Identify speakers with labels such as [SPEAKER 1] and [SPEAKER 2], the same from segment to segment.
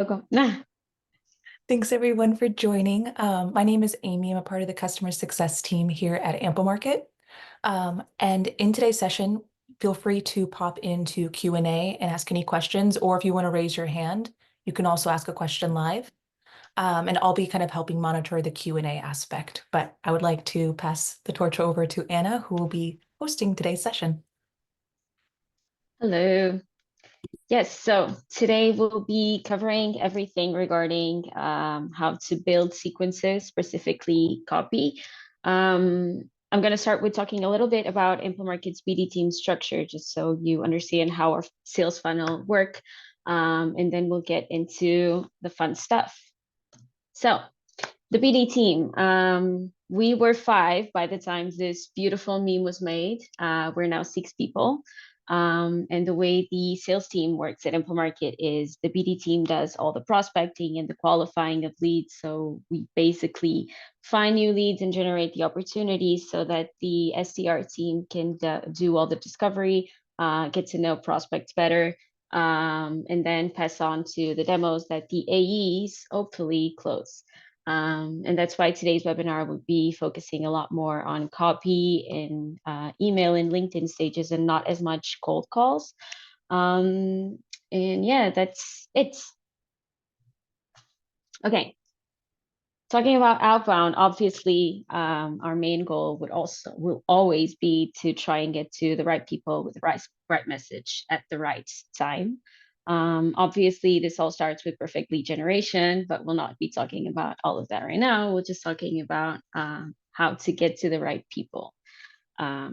[SPEAKER 1] Welcome. Nah.
[SPEAKER 2] Thanks everyone for joining. My name is Amy. I'm a part of the customer success team here at Ample Market. And in today's session, feel free to pop into Q&A and ask any questions, or if you want to raise your hand, you can also ask a question live. And I'll be kind of helping monitor the Q&A aspect. But I would like to pass the torch over to Anna, who will be hosting today's session.
[SPEAKER 1] Hello. Yes, so today we'll be covering everything regarding how to build sequences, specifically copy. I'm going to start with talking a little bit about Market's BD team structure, just so you understand how our sales funnel work. And then we'll get into the fun stuff. So the BD team, we were five by the time this beautiful meme was made. We're now six people. And the way the sales team works at Market is the BD team does all the prospecting and the qualifying of leads. So we basically find new leads and generate the opportunities so that the SDR team can do all the discovery, get to know prospects better, and then pass on to the demos that the AEs hopefully close. And that's why today's webinar will be focusing a lot more on copy and email and LinkedIn stages and not as much cold calls. And yeah, that's it. Okay. Talking about outbound, obviously, our main goal will always be to try and get to the right people with the right message at the right time. Obviously, this all starts with perfect lead generation, but we'll not be talking about all of that right now. We're just talking about how to get to the right people um,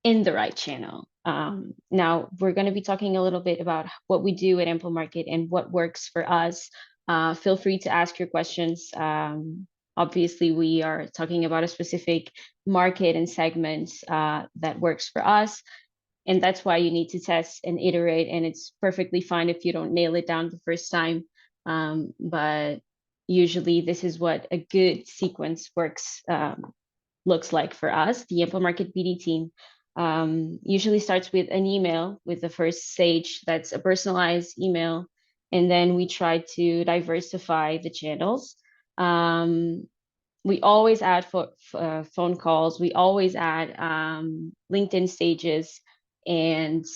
[SPEAKER 1] in the right channel. Now, we're going to be talking a little bit about what we do at Ample Market and what works for us. Feel free to ask your questions. Obviously, we are talking about a specific market and segment that works for us. And that's why you need to test and iterate. And it's perfectly fine if you don't nail it down the first time. But usually, this is what a good sequence looks like for us. The Ample Market BD team usually starts with an email with the first stage that's a personalized email. And then we try to diversify the channels. We always add phone calls. We always add LinkedIn stages. And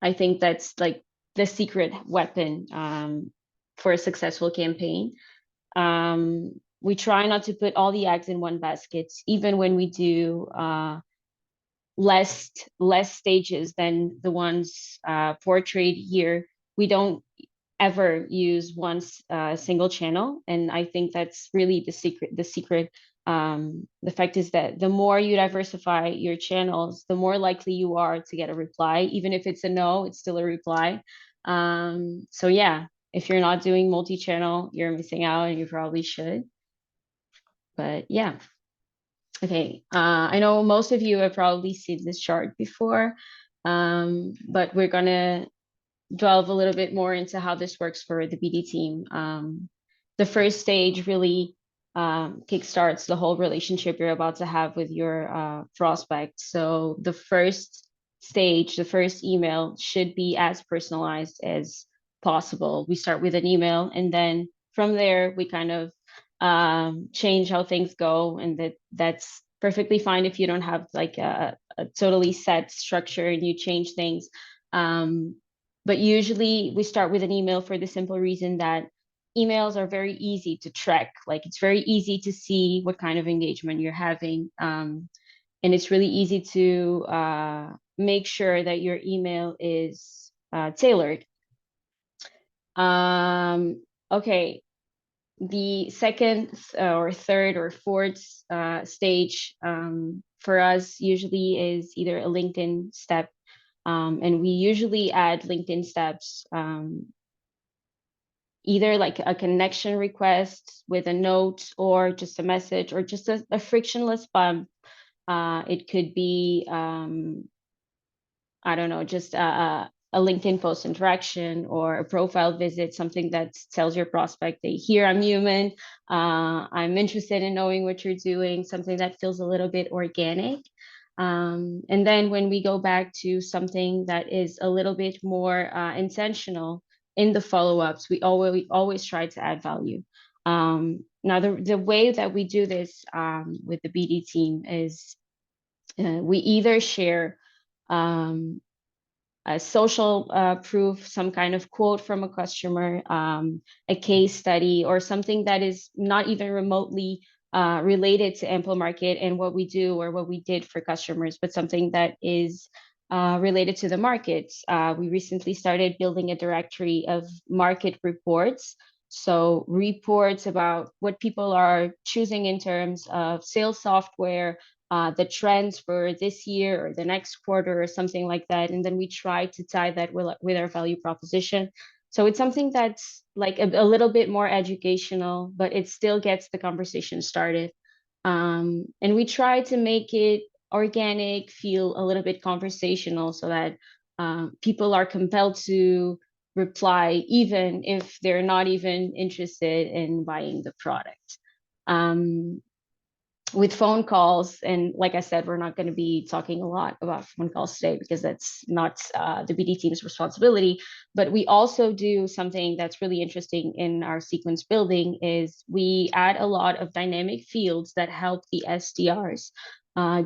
[SPEAKER 1] I think that's like the secret weapon for a successful campaign. We try not to put all the eggs in one basket, even when we do less stages than the ones portrayed here. We don't ever use one single channel, and I think that's really the secret. The fact is that the more you diversify your channels, the more likely you are to get a reply. Even if it's a no, it's still a reply. So yeah, if you're not doing multi-channel, you're missing out, and you probably should. But yeah. Okay, I know most of you have probably seen this chart before, but we're gonna delve a little bit more into how this works for the BD team. The first stage really kickstarts the whole relationship you're about to have with your prospect. So the first stage, the first email should be as personalized as possible. We start with an email, and then from there we kind of change how things go, and that's perfectly fine if you don't have like a totally set structure and you change things. But usually we start with an email for the simple reason that emails are very easy to track. Like it's very easy to see what kind of engagement you're having. And it's really easy to make sure that your email is tailored. Okay, the second or third or fourth stage for us usually is either a LinkedIn step. And we usually add LinkedIn steps, either like a connection request with a note or just a message or just a frictionless bump. It could be, I don't know, just a LinkedIn post interaction or a profile visit, something that tells your prospect that here I'm human, I'm interested in knowing what you're doing, something that feels a little bit organic. And then when we go back to something that is a little bit more intentional, in the follow-ups, we always try to add value. Now, the way that we do this with the BD team is we either share a social proof, some kind of quote from a customer, a case study, or something that is not even remotely related to Ample Market and what we do or what we did for customers, but something that is related to the market. We recently started building a directory of market reports. So reports about what people are choosing in terms of sales software, the trends for this year or the next quarter or something like that. And then we try to tie that with our value proposition. So it's something that's like a little bit more educational, but it still gets the conversation started. And we try to make it organic, feel a little bit conversational so that people are compelled to reply, even if they're not even interested in buying the product. With phone calls, and like I said, we're not going to be talking a lot about phone calls today because that's not the BD team's responsibility. But we also do something that's really interesting in our sequence building is we add a lot of dynamic fields that help the SDRs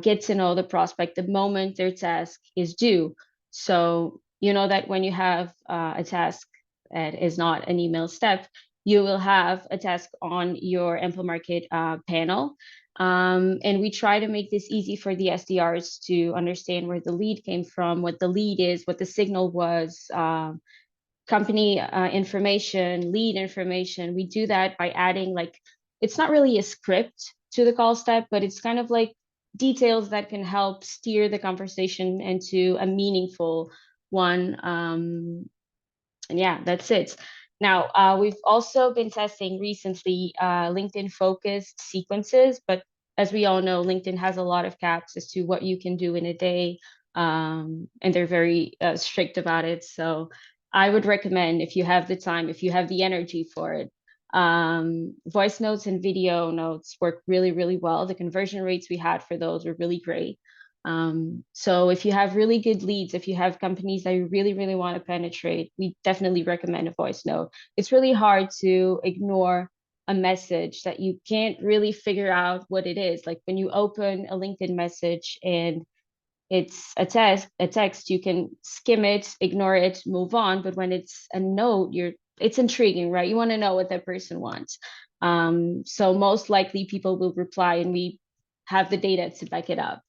[SPEAKER 1] get to know the prospect the moment their task is due. So you know that when you have a task that is not an email step, you will have a task on your Ample Market panel. And we try to make this easy for the SDRs to understand where the lead came from, what the lead is, what the signal was, company information, lead information. We do that by adding like, it's not really a script to the call step, but it's kind of like details that can help steer the conversation into a meaningful one. And yeah, that's it. Now, we've also been testing recently LinkedIn focused sequences, but as we all know, LinkedIn has a lot of caps as to what you can do in a day, and they're very strict about it. So I would recommend, if you have the time, if you have the energy for it, voice notes and video notes work really, really well. The conversion rates we had for those were really great. So if you have really good leads, if you have companies that you really, really want to penetrate, we definitely recommend a voice note. It's really hard to ignore a message that you can't really figure out what it is. Like when you open a LinkedIn message and it's a text, you can skim it, ignore it, move on. But when it's a note, it's intriguing, right? You want to know what that person wants. So most likely people will reply, and we have the data to back it up.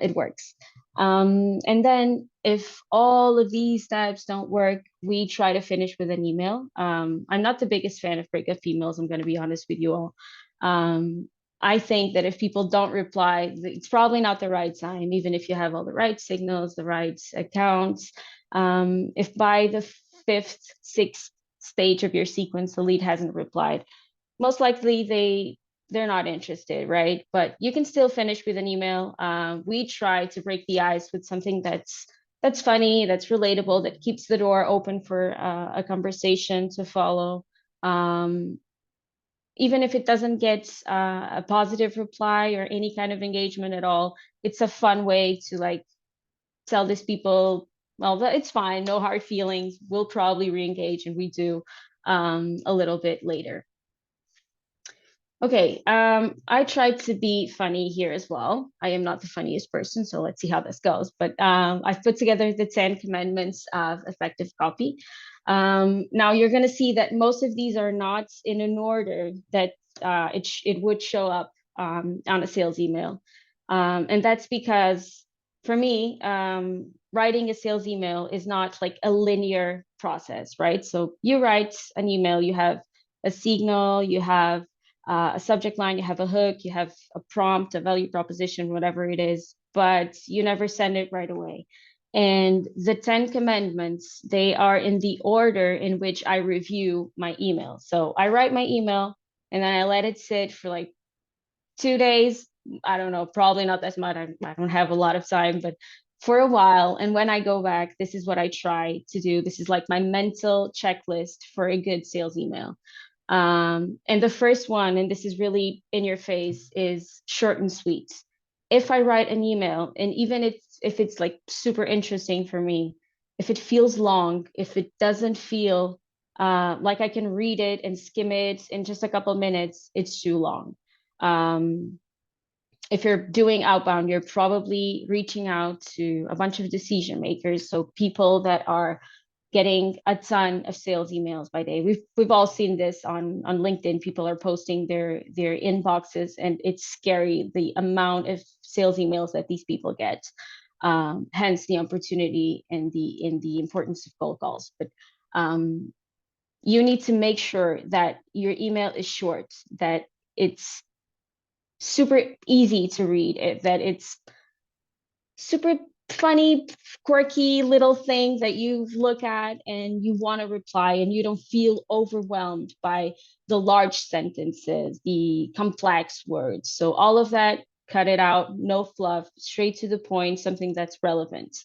[SPEAKER 1] It works. And then if all of these steps don't work, we try to finish with an email. I'm not the biggest fan of breakup emails, I'm going to be honest with you all. I think that if people don't reply, it's probably not the right time, even if you have all the right signals, the right accounts. If by the fifth, sixth stage of your sequence, the lead hasn't replied, most likely they're not interested, right? But you can still finish with an email. We try to break the ice with something that's funny, that's relatable, that keeps the door open for a conversation to follow. Even if it doesn't get a positive reply or any kind of engagement at all, it's a fun way to like tell these people, well, it's fine, no hard feelings. We'll probably re-engage, and we do a little bit later. Okay, I tried to be funny here as well. I am not the funniest person, so let's see how this goes. But I've put together the 10 commandments of effective copy. Now you're going to see that most of these are not in an order that it would show up on a sales email. And that's because for me, writing a sales email is not like a linear process, right? So you write an email, you have a signal, you have a subject line, you have a hook, you have a prompt, a value proposition, whatever it is, but you never send it right away. And the 10 commandments, they are in the order in which I review my email. So I write my email and then I let it sit for like 2 days. I don't know, probably not that much. I don't have a lot of time, but for a while. And when I go back, this is what I try to do. This is like my mental checklist for a good sales email. And the first one, and this is really in your face, is short and sweet. If I write an email, and even if it's like super interesting for me, if it feels long, if it doesn't feel Like I can read it and skim it in just a couple minutes, it's too long. If you're doing outbound, you're probably reaching out to a bunch of decision makers, so people that are getting a ton of sales emails by day. We've all seen this on LinkedIn. People are posting their inboxes, and it's scary the amount of sales emails that these people get. Hence the opportunity and the importance of cold calls. But you need to make sure that your email is short, that it's super easy to read, that it's super funny, quirky little thing that you look at and you want to reply, and you don't feel overwhelmed by the large sentences, the complex words. So all of that, cut it out, no fluff, straight to the point, something that's relevant.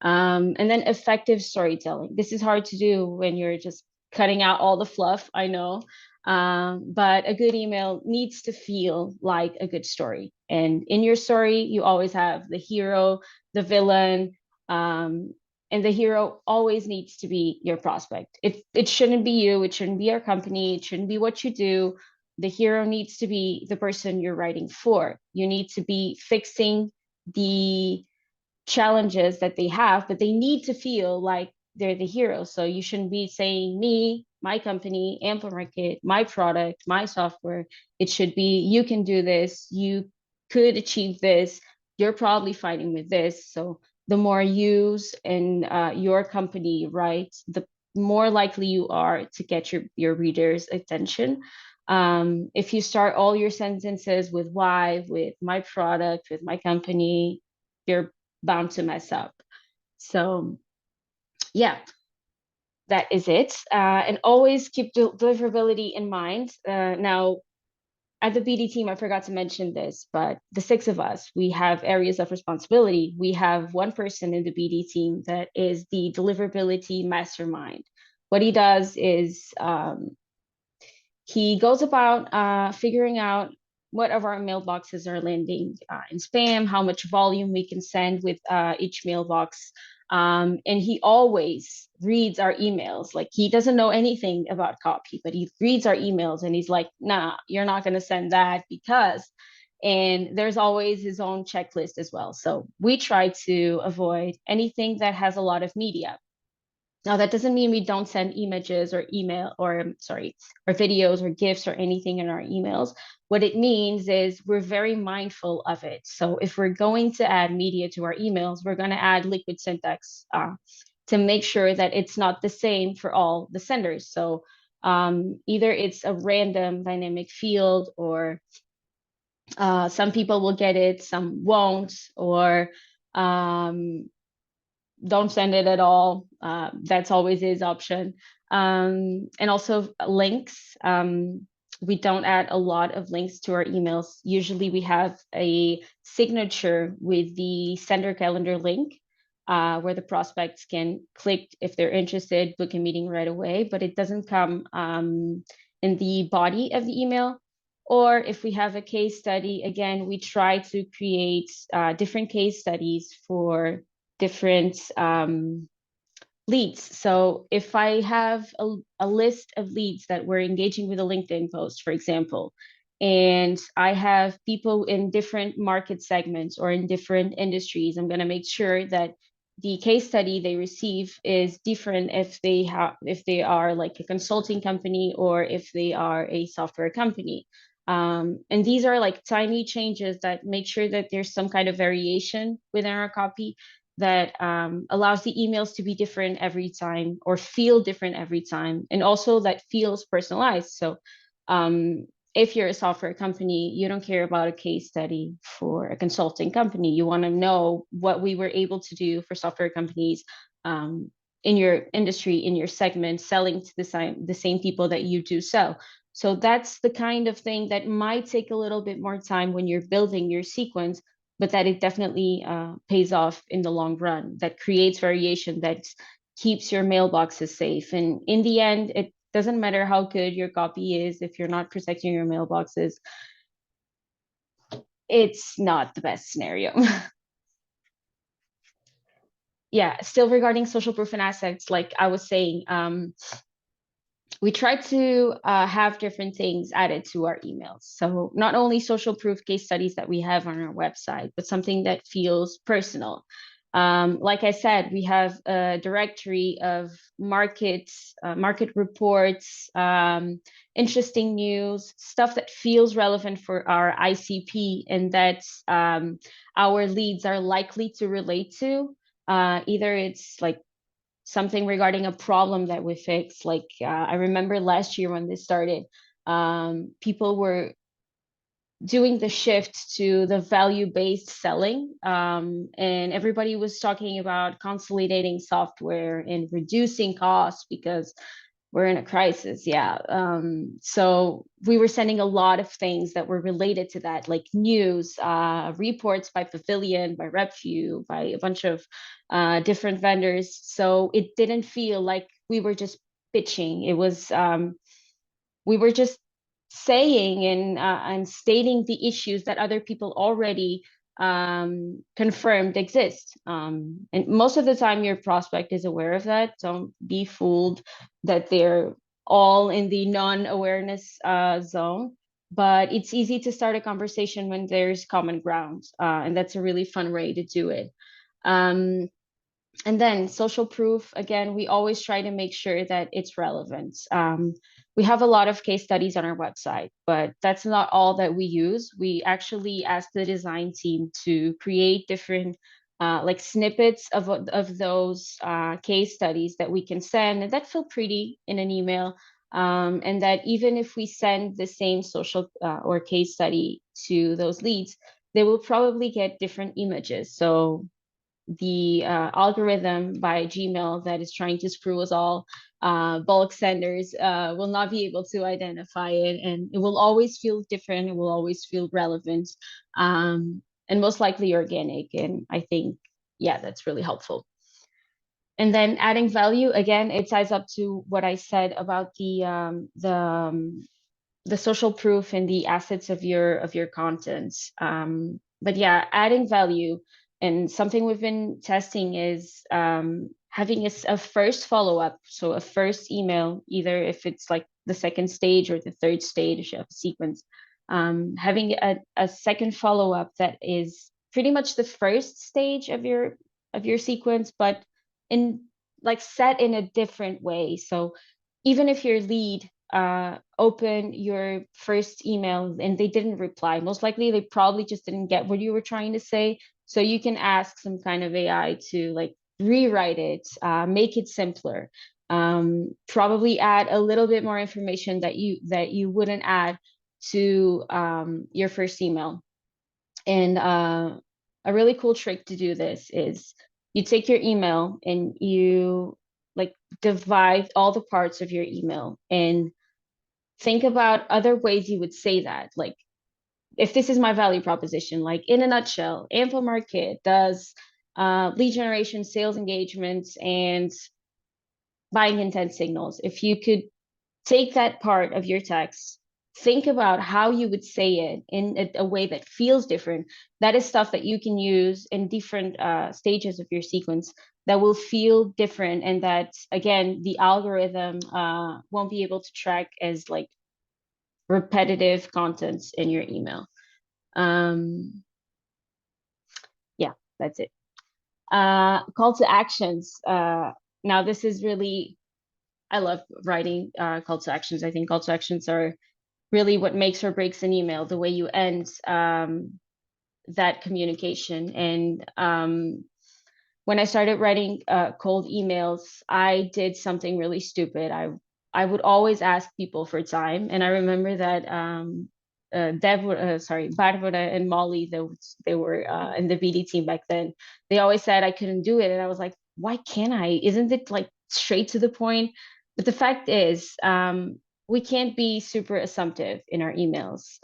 [SPEAKER 1] And then effective storytelling. This is hard to do when you're just cutting out all the fluff, I know. But a good email needs to feel like a good story. And in your story, you always have the hero, the villain, and the hero always needs to be your prospect. It shouldn't be you, it shouldn't be your company, it shouldn't be what you do. The hero needs to be the person you're writing for. You need to be fixing the challenges that they have, but they need to feel like they're the hero. So you shouldn't be saying me, my company, Ample Market, my product, my software. It should be, you can do this, you could achieve this, you're probably fighting with this. So the more use in your company, right, the more likely you are to get your readers' attention. If you start all your sentences with why, with my product, with my company, you're bound to mess up. So yeah, that is it. And always keep deliverability in mind. Now, at the BD team, I forgot to mention this, but the six of us, we have areas of responsibility. We have one person in the BD team that is the deliverability mastermind. What he does is he goes about figuring out what of our mailboxes are landing in spam, how much volume we can send with each mailbox. And he always reads our emails. Like, he doesn't know anything about copy, but he reads our emails and he's like, nah, you're not going to send that because. And there's always his own checklist as well. So we try to avoid anything that has a lot of media. Now, that doesn't mean we don't send images or email or sorry, or videos or GIFs or anything in our emails. What it means is we're very mindful of it. So if we're going to add media to our emails, we're going to add liquid syntax to make sure that it's not the same for all the senders. So either it's a random dynamic field, or some people will get it, some won't, or don't send it at all. That's always his option. And also links. We don't add a lot of links to our emails. Usually we have a signature with the sender calendar link where the prospects can click if they're interested, book a meeting right away, but it doesn't come in the body of the email. Or if we have a case study, again, we try to create different case studies for different leads. So if I have a list of leads that we're engaging with a LinkedIn post, for example, and I have people in different market segments or in different industries, I'm going to make sure that the case study they receive is different if they are like a consulting company or if they are a software company. And these are like tiny changes that make sure that there's some kind of variation within our copy that allows the emails to be different every time or feel different every time, and also that feels personalized. So if you're a software company, you don't care about a case study for a consulting company. You want to know what we were able to do for software companies in your industry, in your segment, selling to the same people that you do sell. So that's the kind of thing that might take a little bit more time when you're building your sequence, but that it definitely pays off in the long run, that creates variation, that keeps your mailboxes safe. And in the end, it doesn't matter how good your copy is, if you're not protecting your mailboxes, it's not the best scenario. Yeah, still regarding social proof and assets, like I was saying, we try to have different things added to our emails. So not only social proof case studies that we have on our website, but something that feels personal. Like I said, we have a directory of market reports, interesting news, stuff that feels relevant for our ICP and that our leads are likely to relate to. Either it's like something regarding a problem that we fixed. Like I remember last year when this started, people were doing the shift to the value-based selling, and everybody was talking about consolidating software and reducing costs because we're in a crisis. Yeah. So we were sending a lot of things that were related to that, like news, reports by Pavilion, by RepView, by a bunch of different vendors. So it didn't feel like we were just pitching. It was we were just saying and stating the issues that other people already confirmed exist. And most of the time, your prospect is aware of that. Don't be fooled that they're all in the non-awareness zone. But it's easy to start a conversation when there's common ground, and that's a really fun way to do it. Um, and then social proof, again, we always try to make sure that it's relevant. We have a lot of case studies on our website, but that's not all that we use. We actually ask the design team to create different like snippets of those case studies that we can send and that feel pretty in an email. And that even if we send the same social or case study to those leads, they will probably get different images. So the algorithm by Gmail that is trying to screw us all, bulk senders, will not be able to identify it, and it will always feel different. It will always feel relevant, and most likely organic. And I think, yeah, that's really helpful. And then adding value, again, it ties up to what I said about the social proof and the assets of your content. But yeah, adding value, and something we've been testing is having a first follow-up, so a first email, either if it's like the second stage or the third stage of a sequence, having a second follow-up that is pretty much the first stage of your sequence, but in like set in a different way. So even if your lead open your first email and they didn't reply, most likely they probably just didn't get what you were trying to say. So you can ask some kind of AI to like rewrite it, make it simpler, probably add a little bit more information that you wouldn't add to your first email. And a really cool trick to do this is you take your email and you like divide all the parts of your email and think about other ways you would say that. Like, if this is my value proposition, like in a nutshell, Ample Market does lead generation, sales engagements, and buying intent signals. If you could take that part of your text, think about how you would say it in a way that feels different. That is stuff that you can use in different stages of your sequence that will feel different, and that, again, the algorithm won't be able to track as like repetitive contents in your email. Yeah, that's it. Call to actions. Now, this is really, I love writing call to actions. I think call to actions are really what makes or breaks an email, the way you end that communication. And when I started writing cold emails, I did something really stupid. I would always ask people for time, and I remember that Barbara and Molly, they were in the BD team back then. They always said I couldn't do it, and I was like, why can't I? Isn't it like straight to the point? But the fact is, we can't be super assumptive in our emails,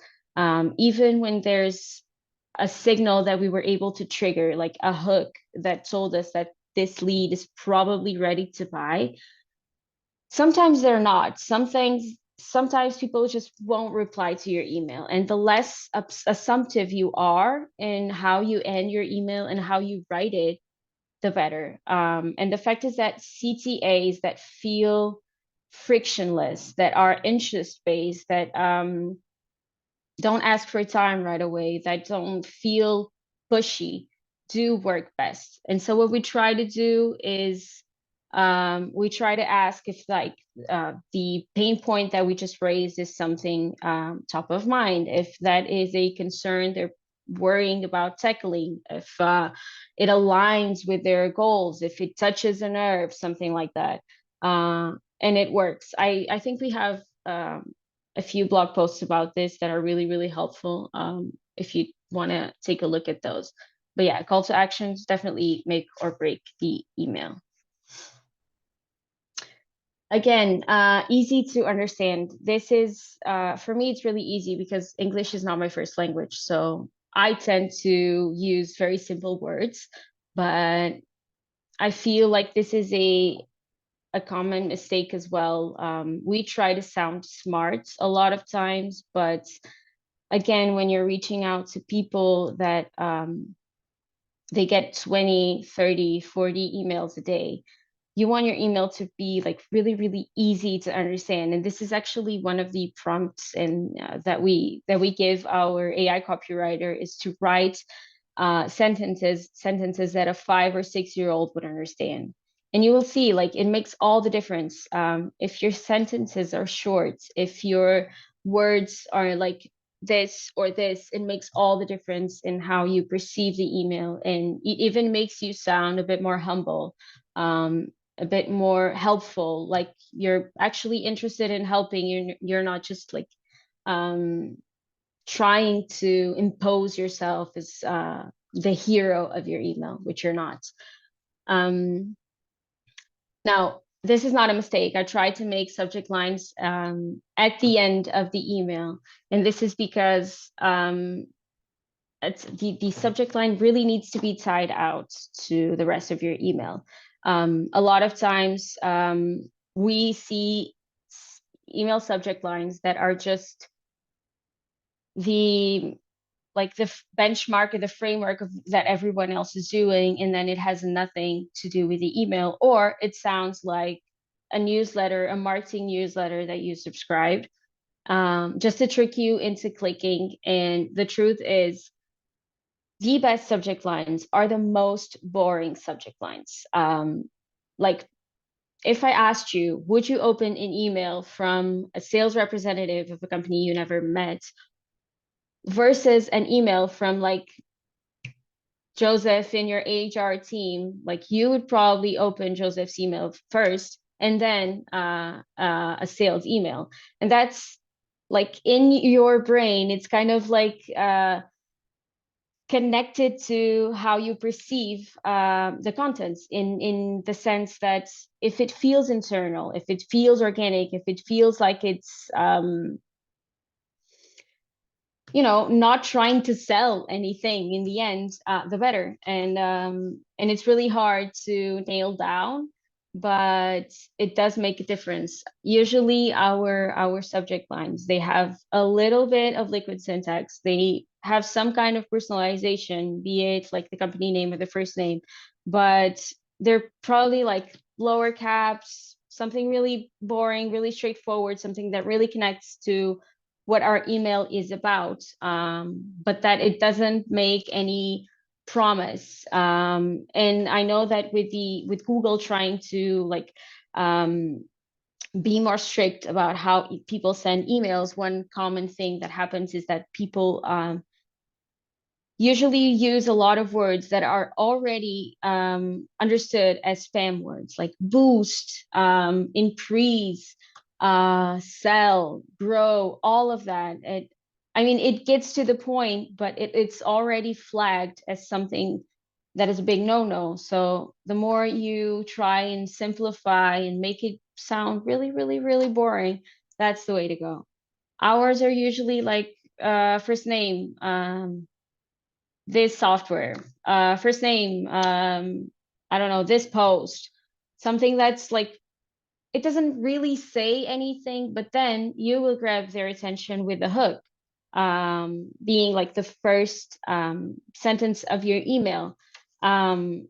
[SPEAKER 1] even when there's a signal that we were able to trigger, like a hook that told us that this lead is probably ready to buy. Sometimes they're not. Sometimes people just won't reply to your email. And the less assumptive you are in how you end your email and how you write it, the better. And the fact is that CTAs that feel frictionless, that are interest based, that don't ask for time right away, that don't feel pushy, do work best. And so what we try to do is we try to ask if like the pain point that we just raised is something top of mind, if that is a concern they're worrying about tackling, if it aligns with their goals, if it touches a nerve, something like that. And it works. I think we have a few blog posts about this that are really, really helpful if you want to take a look at those. But yeah, call to actions definitely make or break the email. Again, easy to understand. This is, for me, it's really easy because English is not my first language. So I tend to use very simple words, but I feel like this is a common mistake as well. We try to sound smart a lot of times, but again, when you're reaching out to people that they get 20, 30, 40 emails a day, you want your email to be like really, really easy to understand. And this is actually one of the prompts and that we give our AI copywriter, is to write sentences that a 5 or 6 year old would understand. And you will see, like, it makes all the difference. If your sentences are short, if your words are like this or this, it makes all the difference in how you perceive the email, and it even makes you sound a bit more humble, a bit more helpful, like you're actually interested in helping. You're not just like trying to impose yourself as the hero of your email, which you're not. Now, this is not a mistake. I try to make subject lines at the end of the email, and this is because the subject line really needs to be tied out to the rest of your email. A lot of times we see email subject lines that are just the benchmark or the framework that everyone else is doing, and then it has nothing to do with the email, or it sounds like a newsletter, a marketing newsletter that you subscribed, just to trick you into clicking. And the truth is, the best subject lines are the most boring subject lines. Like, if I asked you, would you open an email from a sales representative of a company you never met versus an email from like Joseph in your HR team, like you would probably open Joseph's email first and then a sales email. And that's like in your brain, it's kind of like connected to how you perceive the contents, in the sense that if it feels internal, if it feels organic, if it feels like it's not trying to sell anything in the end, the better. And it's really hard to nail down, but it does make a difference. Usually our subject lines, they have a little bit of liquid syntax. They have some kind of personalization, be it like the company name or the first name, but they're probably like lower caps, something really boring, really straightforward, something that really connects to what our email is about, but that it doesn't make any promise. And I know that with Google trying to like be more strict about how people send emails, one common thing that happens is that people usually use a lot of words that are already understood as spam words, like boost, increase, sell, grow, all of that. I mean, it gets to the point, but it's already flagged as something that is a big no-no. So the more you try and simplify and make it sound really, really, really boring, that's the way to go. Ours are usually like first name, this software, first name, I don't know, this post, something that's like, it doesn't really say anything, but then you will grab their attention with the hook, being like the first sentence of your email. And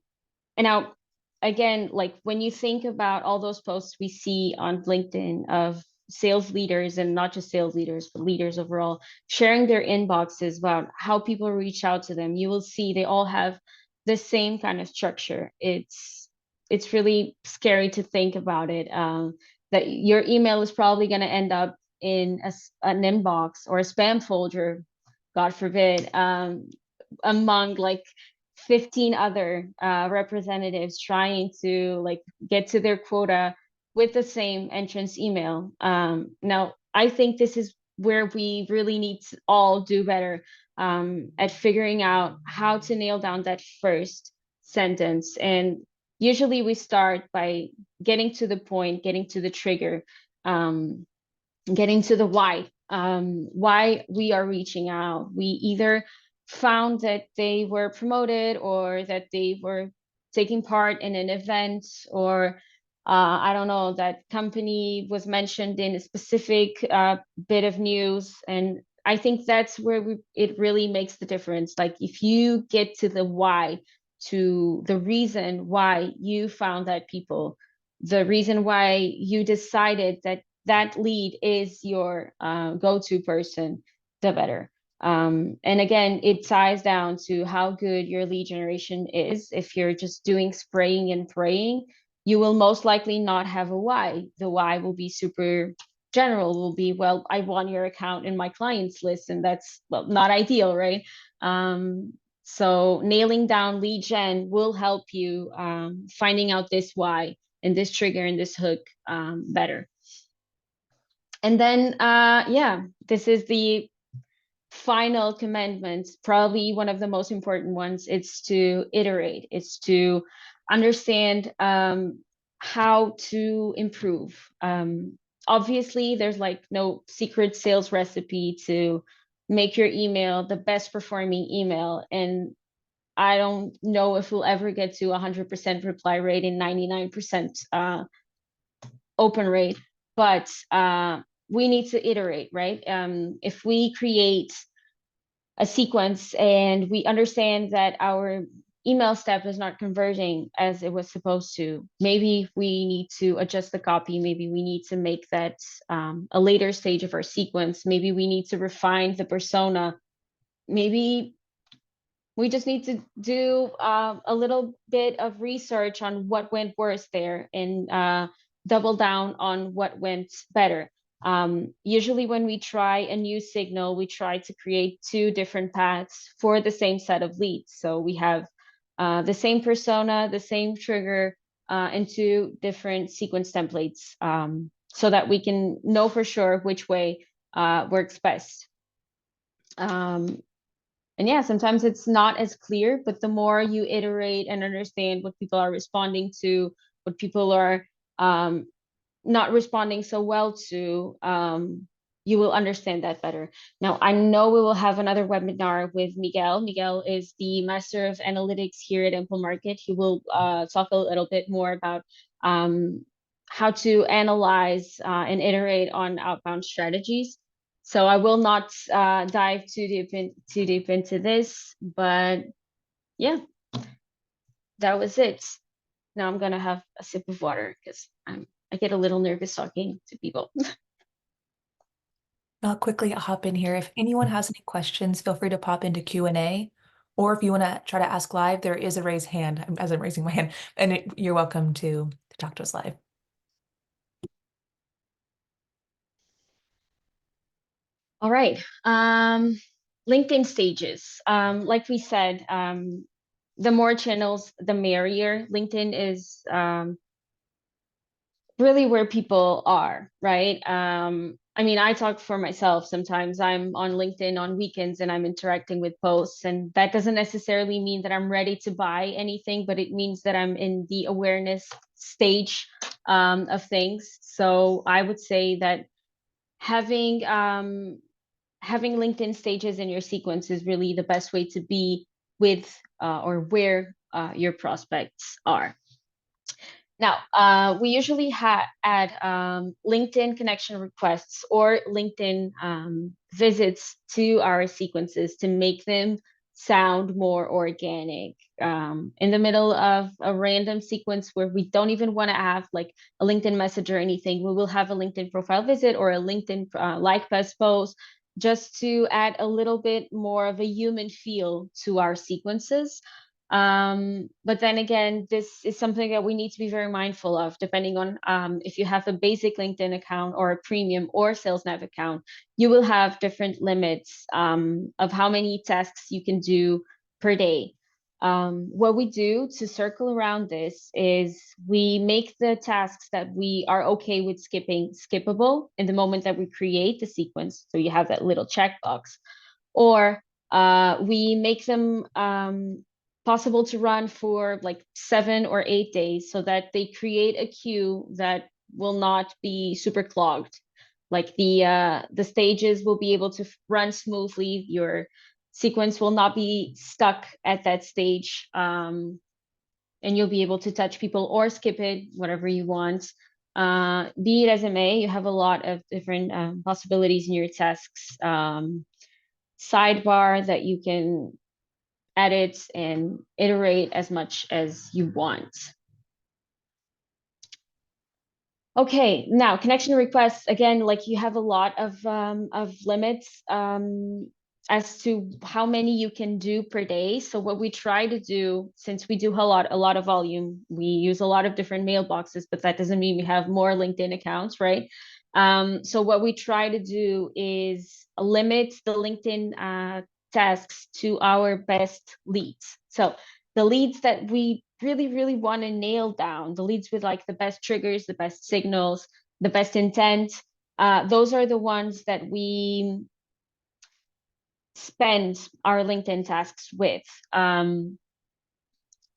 [SPEAKER 1] now again, like when you think about all those posts we see on LinkedIn of sales leaders, and not just sales leaders, but leaders overall, sharing their inboxes about how people reach out to them, you will see they all have the same kind of structure. It's really scary to think about it, that your email is probably going to end up in an inbox or a spam folder, God forbid, among like 15 other representatives trying to like get to their quota with the same entrance email. Now, I think this is where we really need to all do better at figuring out how to nail down that first sentence. And usually we start by getting to the point, getting to the trigger, getting to the why we are reaching out. We either found that they were promoted, or that they were taking part in an event, or I don't know, that company was mentioned in a specific bit of news. And I think that's where it really makes the difference. Like if you get to the why, to the reason why you found that people, the reason why you decided that that lead is your go-to person, the better. And again, it ties down to how good your lead generation is. If you're just doing spraying and praying, you will most likely not have a why. The why will be super general, will be, well, I want your account in my clients list, and that's, well, not ideal, right? So nailing down lead gen will help you finding out this why and this trigger and this hook better. And then, yeah, this is the final commandment, probably one of the most important ones. It's to iterate. It's to understand how to improve. Obviously, there's like no secret sales recipe to make your email the best performing email. And I don't know if we'll ever get to 100% reply rate and 99% open rate, but we need to iterate, right? If we create a sequence and we understand that our email step is not converting as it was supposed to, maybe we need to adjust the copy. Maybe we need to make that a later stage of our sequence. Maybe we need to refine the persona. Maybe we just need to do a little bit of research on what went worse there, and double down on what went better. Usually when we try a new signal, we try to create two different paths for the same set of leads. So we have the same persona, the same trigger, and two different sequence templates, so that we can know for sure which way works best. And yeah, sometimes it's not as clear, but the more you iterate and understand what people are responding to, what people are not responding so well to, you will understand that better. Now, I know we will have another webinar with Miguel. Miguel is the Master of Analytics here at Ample Market. He will talk a little bit more about how to analyze and iterate on outbound strategies. So I will not dive too deep into this, but yeah, that was it. Now I'm gonna have a sip of water because I get a little nervous talking to people.
[SPEAKER 2] I'll quickly hop in here. If anyone has any questions, feel free to pop into Q&A. Or if you want to try to ask live, there is a raise hand as I'm raising my hand, and you're welcome to talk to us live.
[SPEAKER 1] All right. LinkedIn stages. Like we said, the more channels, the merrier. LinkedIn is really where people are, right? I mean, I talk for myself. Sometimes I'm on LinkedIn on weekends and I'm interacting with posts, and that doesn't necessarily mean that I'm ready to buy anything, but it means that I'm in the awareness stage of things. So I would say that having having LinkedIn stages in your sequence is really the best way to be with or where your prospects are. Now, we usually add LinkedIn connection requests or LinkedIn visits to our sequences to make them sound more organic. In the middle of a random sequence where we don't even want to have like a LinkedIn message or anything, we will have a LinkedIn profile visit or a LinkedIn like best post, just to add a little bit more of a human feel to our sequences. But then again, this is something that we need to be very mindful of, depending on if you have a basic LinkedIn account or a premium or SalesNav account, you will have different limits of how many tasks you can do per day. What we do to circle around this is we make the tasks that we are okay with skipping skippable in the moment that we create the sequence. So you have that little checkbox, or we make them possible to run for like 7 or 8 days so that they create a queue that will not be super clogged. Like the stages will be able to run smoothly. Your sequence will not be stuck at that stage. And you'll be able to touch people or skip it, whatever you want. Be it as it may, you have a lot of different possibilities in your tasks. Sidebar that you can edit and iterate as much as you want. Okay, now connection requests, again, like you have a lot of limits as to how many you can do per day. So what we try to do, since we do a lot of volume, we use a lot of different mailboxes, but that doesn't mean we have more LinkedIn accounts, right? So what we try to do is limit the LinkedIn tasks to our best leads. So the leads that we really, really want to nail down, the leads with like the best triggers, the best signals, the best intent, those are the ones that we spend our LinkedIn tasks with.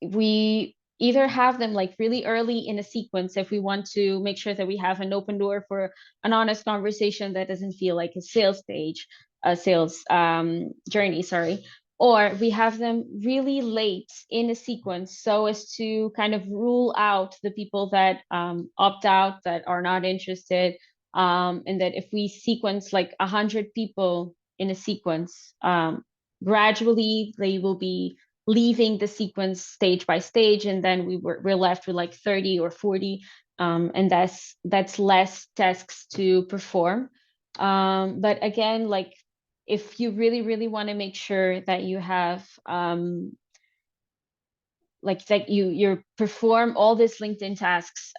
[SPEAKER 1] We either have them like really early in a sequence if we want to make sure that we have an open door for an honest conversation that doesn't feel like a sales stage, a sales journey, sorry. Or we have them really late in a sequence so as to kind of rule out the people that opt out, that are not interested. And that if we sequence like 100 people in a sequence, gradually they will be leaving the sequence stage by stage, and then we're left with like 30 or 40, and that's less tasks to perform. But again, like if you really, really want to make sure that you have like that you perform all these LinkedIn tasks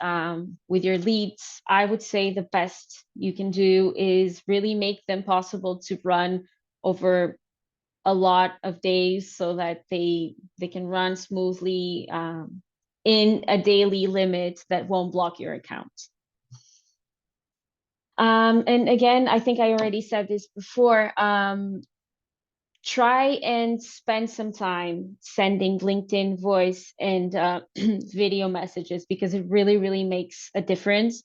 [SPEAKER 1] with your leads, I would say the best you can do is really make them possible to run over a lot of days so that they can run smoothly in a daily limit that won't block your account. And again, I think I already said this before, try and spend some time sending LinkedIn voice and video messages, because it really, really makes a difference.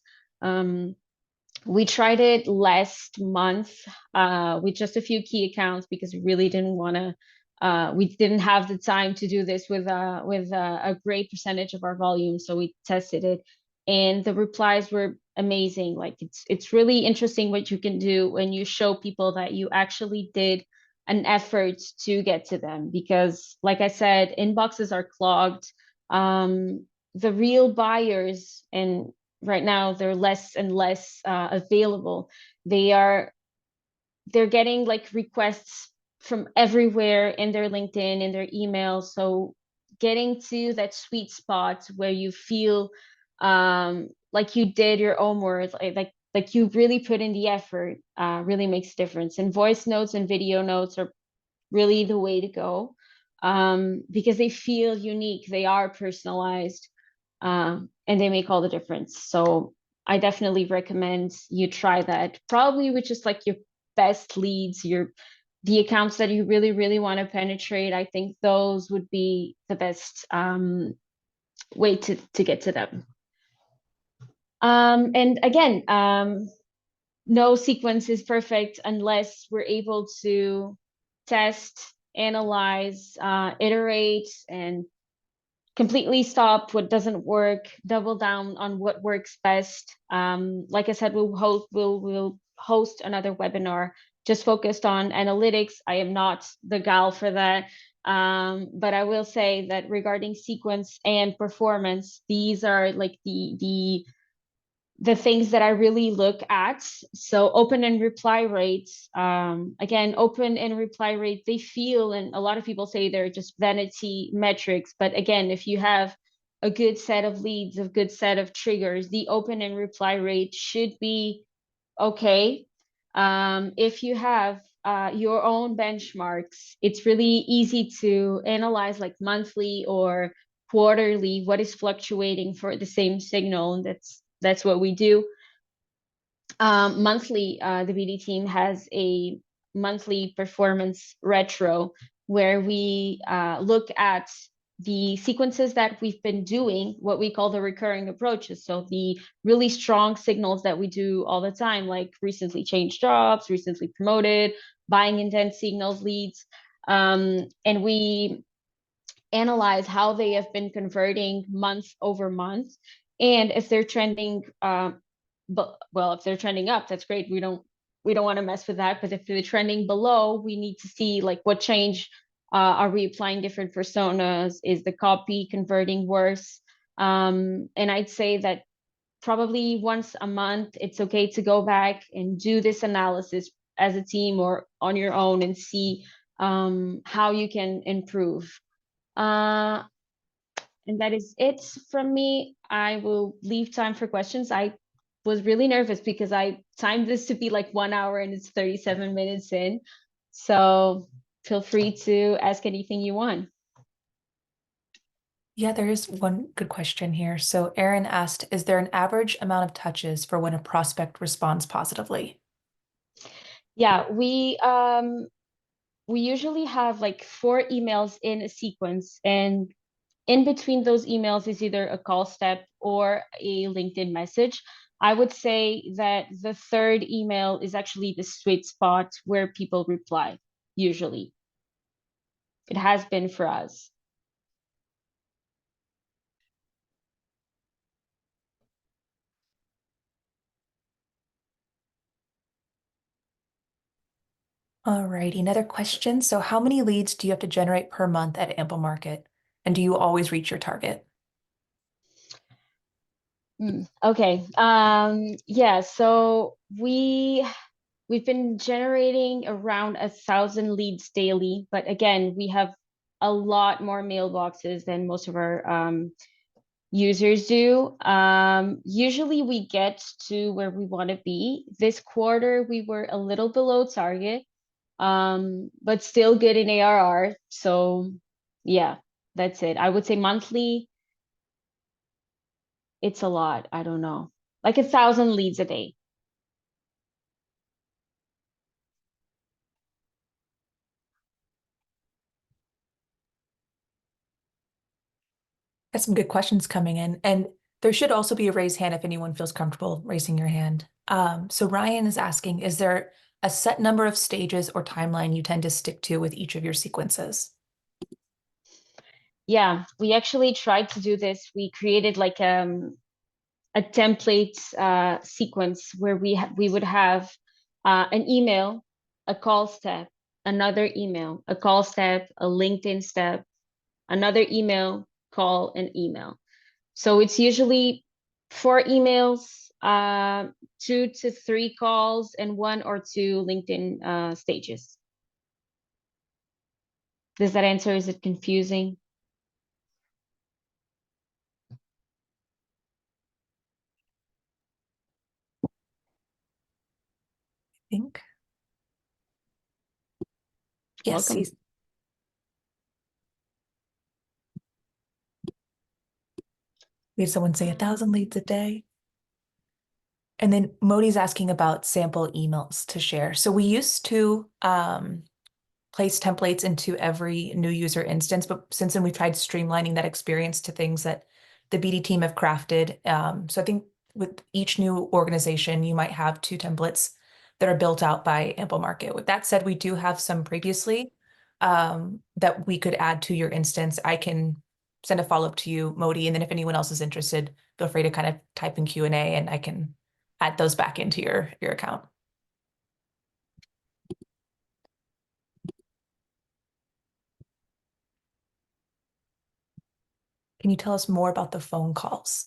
[SPEAKER 1] We tried it last month with just a few key accounts because we really didn't want to. We didn't have the time to do this with a great percentage of our volume, so we tested it, and the replies were amazing. Like it's really interesting what you can do when you show people that you actually did an effort to get to them. Because, like I said, inboxes are clogged. The real buyers, and right now they're less and less available. They're getting like requests from everywhere in their LinkedIn, in their email. So getting to that sweet spot where you feel like you did your own work, like you really put in the effort, really makes a difference. And voice notes and video notes are really the way to go, because they feel unique, they are personalized, and they make all the difference. So I definitely recommend you try that, probably with just like your best leads, the accounts that you really, really want to penetrate. I think those would be the best way to get to them. And again, no sequence is perfect unless we're able to test, analyze, iterate, and completely stop what doesn't work, double down on what works best. Like I said, we'll host another webinar just focused on analytics. I am not the gal for that. But I will say that regarding sequence and performance, these are like the things that I really look at. So open and reply rates, again, open and reply rate, they feel, and a lot of people say they're just vanity metrics. But again, if you have a good set of leads, a good set of triggers, the open and reply rate should be okay. If you have your own benchmarks, it's really easy to analyze like monthly or quarterly what is fluctuating for the same signal. And that's what we do. Monthly, the BD team has a monthly performance retro where we look at the sequences that we've been doing, what we call the recurring approaches. So the really strong signals that we do all the time, like recently changed jobs, recently promoted, buying intent signals, leads. And we analyze how they have been converting month over month. And if they're trending, but well, if they're trending up, that's great. We don't want to mess with that. But if they're trending below, we need to see like what change are we applying different personas? Is the copy converting worse? And I'd say that probably once a month, it's okay to go back and do this analysis as a team or on your own and see how you can improve. Uh, and that is it from me. I will leave time for questions. I was really nervous because I timed this to be like 1 hour and it's 37 minutes in. So feel free to ask anything you want.
[SPEAKER 2] Yeah, there is one good question here. So Aaron asked, is there an average amount of touches for when a prospect responds positively?
[SPEAKER 1] Yeah, we usually have like 4 emails in a sequence, and in between those emails is either a call step or a LinkedIn message. I would say that the third email is actually the sweet spot where people reply, usually. It has been for us.
[SPEAKER 2] All righty, another question. So how many leads do you have to generate per month at Ample Market? And do you always reach your target?
[SPEAKER 1] Okay. Yeah, so we've been generating around 1,000 leads daily, but again, we have a lot more mailboxes than most of our users do. Usually we get to where we want to be. This quarter, we were a little below target, but still good in ARR. So yeah, that's it. I would say monthly, it's a lot. I don't know, like 1,000 leads a day.
[SPEAKER 2] Got some good questions coming in. And there should also be a raise hand if anyone feels comfortable raising your hand. So Ryan is asking, is there a set number of stages or timeline you tend to stick to with each of your sequences?
[SPEAKER 1] Yeah, we actually tried to do this. We created like a template sequence where we would have an email, a call step, another email, a call step, a LinkedIn step, another email, call, and email. So it's usually 4 emails, 2 to 3 calls, and 1 or 2 LinkedIn stages. Does that answer? Is it confusing?
[SPEAKER 2] I think. Yes,
[SPEAKER 1] Welcome.
[SPEAKER 2] we had someone say 1,000 leads a day. And then Modi's asking about sample emails to share. So we used to place templates into every new user instance, but since then we've tried streamlining that experience to things that the BD team have crafted. So I think with each new organization, you might have 2 templates that are built out by Ample Market. With that said, we do have some previously that we could add to your instance. I can send a follow-up to you, Modi, and then if anyone else is interested, feel free to kind of type in Q&A and I can add those back into your account. Can you tell us more about the phone calls?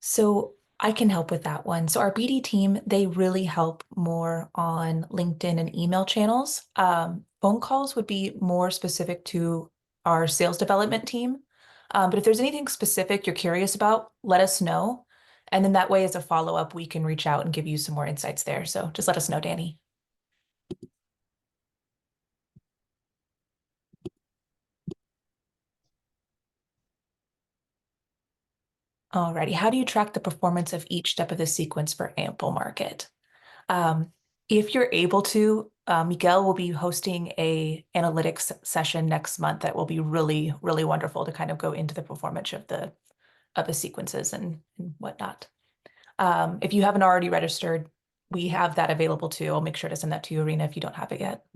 [SPEAKER 2] So I can help with that one. So our BD team, they really help more on LinkedIn and email channels. Phone calls would be more specific to our sales development team. But if there's anything specific you're curious about, let us know. And then that way, as a follow-up, we can reach out and give you some more insights there. So just let us know, Danny. Alrighty, how do you track the performance of each step of the sequence for Ample Market? Um, if you're able to, Miguel will be hosting a analytics session next month that will be really, really wonderful to kind of go into the performance of the sequences and whatnot. If you haven't already registered, we have that available too. I'll make sure to send that to you, Arena, if you don't have it yet.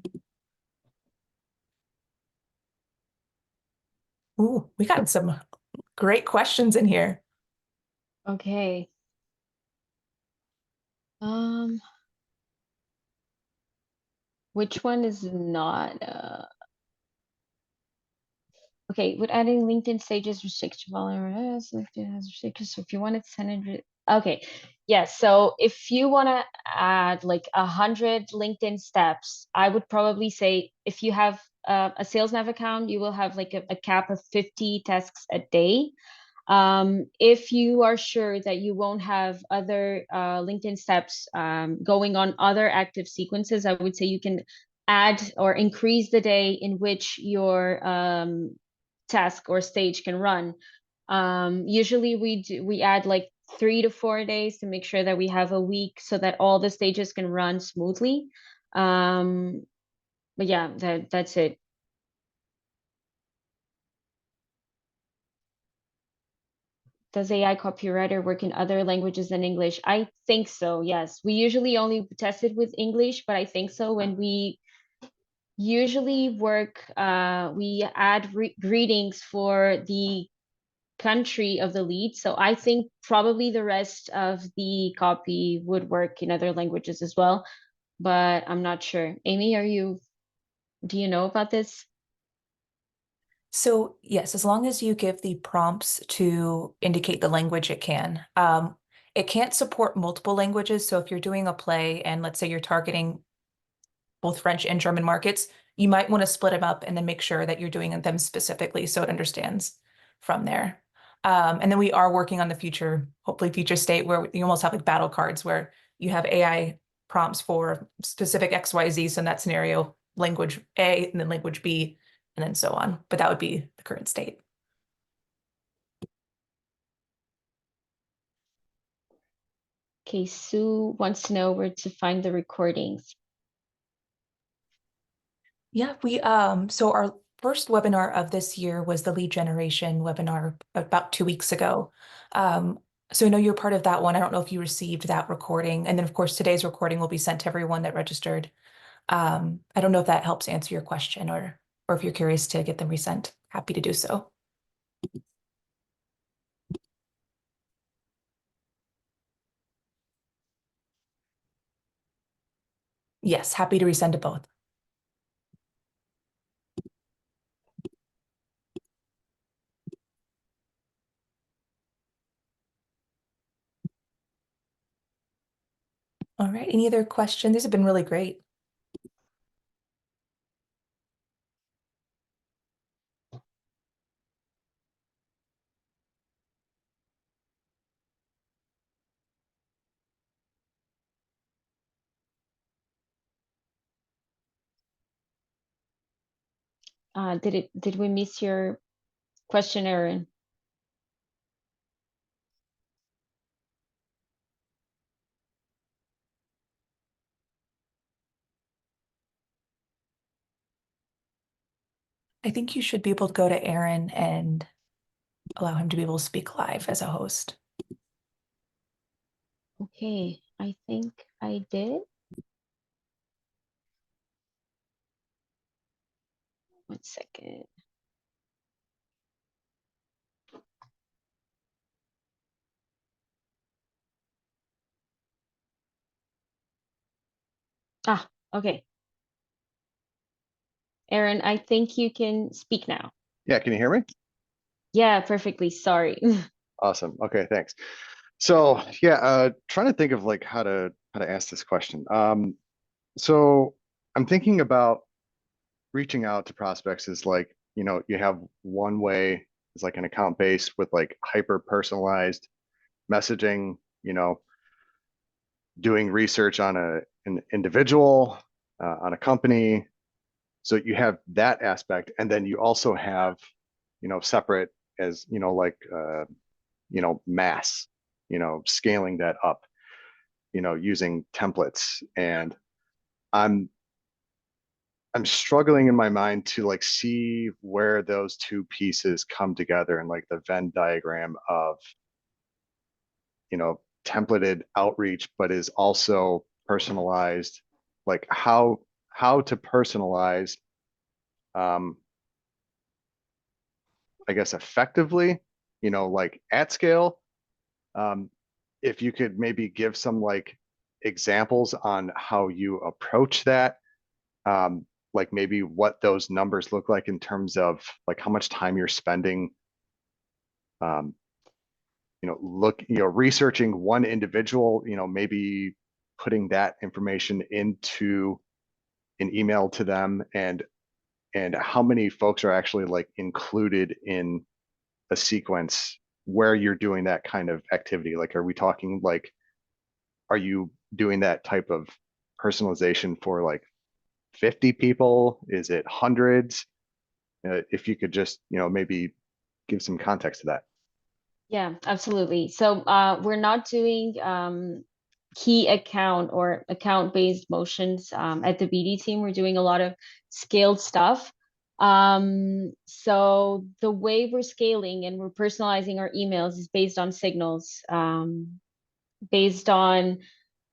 [SPEAKER 2] Ooh, we got some great questions in here.
[SPEAKER 1] Okay. Which one is not okay, with adding LinkedIn stages restriction volume, LinkedIn has restrictions. So if you want to send it, okay, yes. So if you want to add like 100 LinkedIn steps, I would probably say if you have a SalesNav account, you will have like a cap of 50 tasks a day. If you are sure that you won't have other LinkedIn steps going on other active sequences, I would say you can add or increase the day in which your task or stage can run. Usually we add like 3 to 4 days to make sure that we have a week so that all the stages can run smoothly. But yeah, that's it. Does AI copywriter work in other languages than English? I think so, yes. We usually only test it with English, but I think so. When we usually work, we add greetings for the country of the lead. So I think probably the rest of the copy would work in other languages as well, but I'm not sure. Amy, do you know about this?
[SPEAKER 2] So yes, as long as you give the prompts to indicate the language, it can. It can't support multiple languages. So if you're doing a play and let's say you're targeting both French and German markets, you might want to split them up and then make sure that you're doing them specifically so it understands from there. And then we are working on the future, hopefully future state where you almost have like battle cards where you have AI prompts for specific XYZ. So in that scenario, language A and then language B and then so on. But that would be the current state.
[SPEAKER 1] Okay, Sue wants to know where to find the recordings.
[SPEAKER 2] Yeah, so our first webinar of this year was the lead generation webinar about 2 weeks ago. So I know you're part of that one. I don't know if you received that recording. And then of course, today's recording will be sent to everyone that registered. I don't know if that helps answer your question or if you're curious to get them resent, happy to do so. Yes, happy to resend to both. All right, any other questions? These have been really great.
[SPEAKER 1] Did we miss your question, Erin?
[SPEAKER 2] I think you should be able to go to Aaron and allow him to be able to speak live as a host.
[SPEAKER 1] Okay, I think I did. One second. Ah, okay. Erin, I think you can speak now.
[SPEAKER 3] Yeah, can you hear me?
[SPEAKER 1] Yeah, perfectly. Sorry.
[SPEAKER 3] Awesome. Okay, thanks. So yeah, trying to think of like how to ask this question. So I'm thinking about reaching out to prospects is like, you have one way is like an account base with like hyper personalized messaging, doing research on an individual, on a company. So you have that aspect, and then you also have, separate as, like, mass, scaling that up, using templates. And I'm I'm struggling in my mind to like see where those two pieces come together in like the Venn diagram of, templated outreach, but is also personalized, like how to personalize, um, I guess effectively, like at scale. Um, if you could maybe give some like examples on how you approach that, like maybe what those numbers look like in terms of like how much time you're spending, um, researching one individual, maybe putting that information into an email to them, and how many folks are actually like included in a sequence where you're doing that kind of activity. Like, are we talking like, are you doing that type of personalization for like 50 people? Is it hundreds? If you could just, maybe give some context to that.
[SPEAKER 1] Yeah, absolutely. So we're not doing key account or account-based motions at the BD team. We're doing a lot of scaled stuff. So the way we're scaling and we're personalizing our emails is based on signals, based on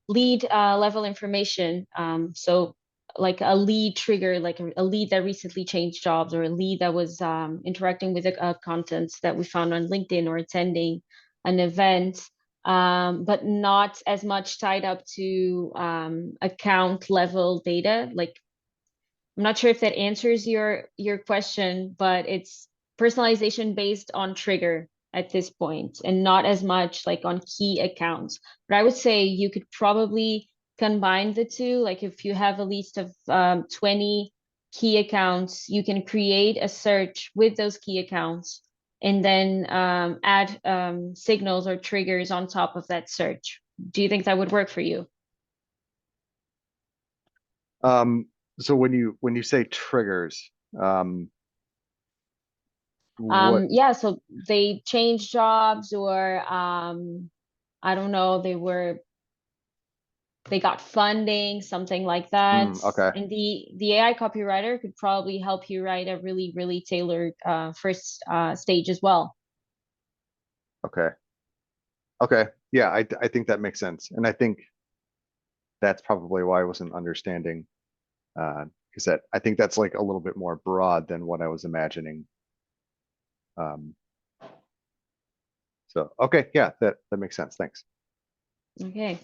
[SPEAKER 1] lead level information. So like a lead trigger, like a lead that recently changed jobs, or a lead that was interacting with a content that we found on LinkedIn, or attending an event, but not as much tied up to account level data. Like, I'm not sure if that answers your question, but it's personalization based on trigger at this point, and not as much like on key accounts. But I would say you could probably combine the two. Like if you have a list of 20 key accounts, you can create a search with those key accounts, and then add signals or triggers on top of that search. Do you think that would work for you?
[SPEAKER 3] Um, so when you say triggers, what?
[SPEAKER 1] Yeah, so they changed jobs, or I don't know, they got funding, something like that.
[SPEAKER 3] Okay,
[SPEAKER 1] And the AI copywriter could probably help you write a really, really tailored first stage as well.
[SPEAKER 3] okay, okay. Yeah, I think that makes sense, and I think that's probably why I wasn't understanding, because that I think that's like a little bit more broad than what I was imagining. Um, so okay, yeah, that makes sense. Thanks.
[SPEAKER 1] Okay.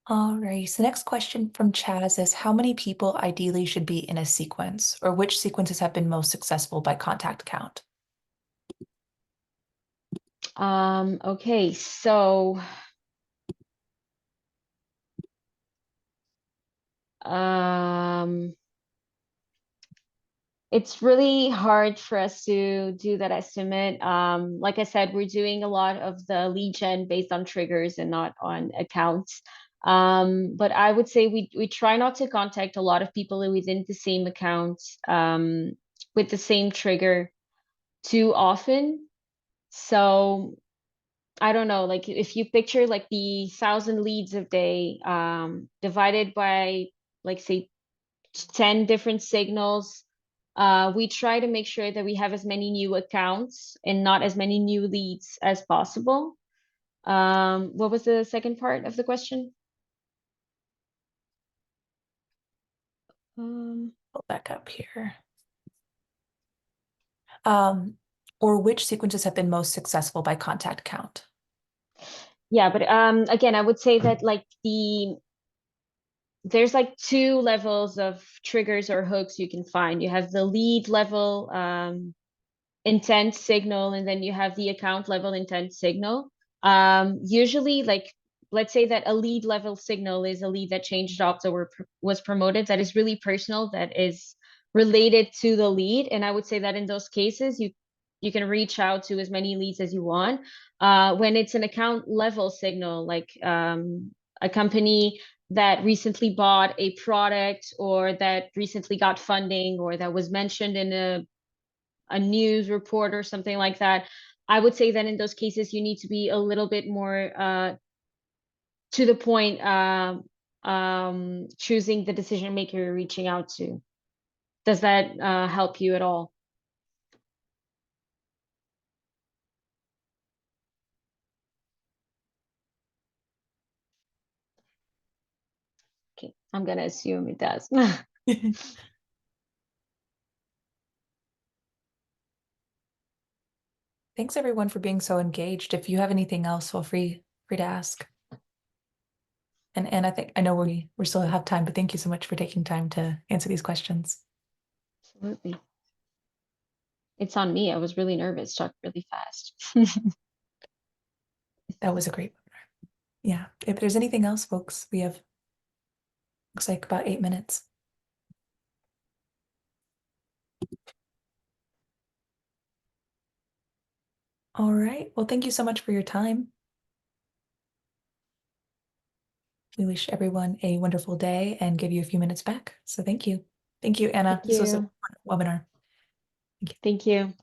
[SPEAKER 2] All right, so next question from Chaz is how many people ideally should be in a sequence, or which sequences have been most successful by contact count?
[SPEAKER 1] Okay, so um it's really hard for us to do that estimate. Like I said, we're doing a lot of the lead gen based on triggers and not on accounts. But I would say we try not to contact a lot of people within the same account, with the same trigger too often. So I don't know, like if you picture like the 1,000 leads a day, divided by, like, say 10 different signals. We try to make sure that we have as many new accounts and not as many new leads as possible. What was the second part of the question? Um,
[SPEAKER 2] Pull back up here. Um, or which sequences have been most successful by contact count?
[SPEAKER 1] yeah, but again, I would say that like there's like two levels of triggers or hooks you can find. You have the lead level intent signal, and then you have the account level intent signal. Usually, like, let's say that a lead level signal is a lead that changed jobs or was promoted, that is really personal, that is related to the lead. And I would say that in those cases, you can reach out to as many leads as you want. When it's an account level signal, like a company that recently bought a product, or that recently got funding, or that was mentioned in a news report or something like that, I would say that in those cases you need to be a little bit more to the point, choosing the decision maker you're reaching out to. Does that help you at all? Okay, I'm gonna assume it does.
[SPEAKER 2] Thanks everyone for being so engaged. If you have anything else, feel free to ask. And I know we still have time, but thank you so much for taking time to answer these questions.
[SPEAKER 1] Absolutely. It's on me. I was really nervous, talked really fast.
[SPEAKER 2] That was a great webinar. Yeah. If there's anything else, folks, we have, looks like about 8 minutes. All right. Well, thank you so much for your time. We wish everyone a wonderful day and give you a few minutes back. So thank you. Thank you, Anna.
[SPEAKER 1] Thank
[SPEAKER 2] This was a
[SPEAKER 1] you.
[SPEAKER 2] webinar.
[SPEAKER 1] Thank you.